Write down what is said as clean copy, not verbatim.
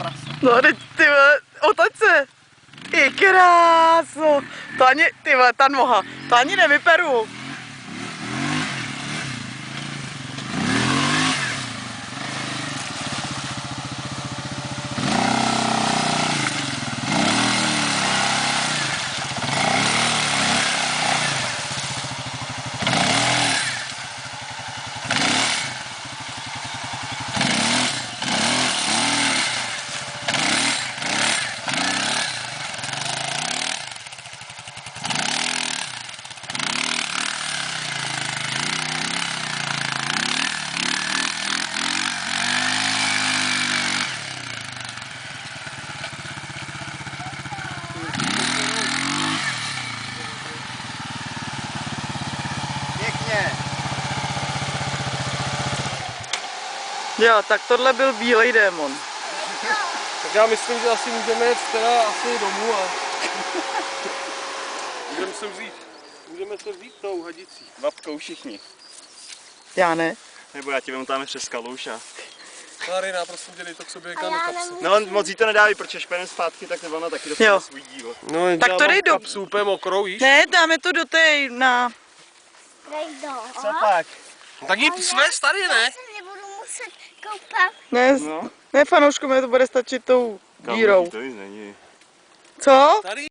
prase. No, teď ty vole, otoč se. Ty kráso. To ani, ty vole, ta noha, to ani nevyperu. Pěkně. Jo, tak tohle byl bílej démon. Tak já myslím, že asi můžeme jet teda asi domů a můžeme se vzít tou hadicí. Babkou všichni. Já ne. Nebo já ti vemu tam přes kaluš a... Marina, prosím tě, dej to k sobě někam do kapsy. No moc jí to nedávý, protože špenem zpátky, tak ona taky dostane Jo. svůj díl. No, Tak to dej do... kapsu úplně mokrou, víš? Ne, dáme to do té na... Co pak? No, tak jí svést tady, ne? Já se nebudu muset koupat. Ne, No. ne fanoušku, mi to bude stačit tou dírou. To nic není. Co? Tady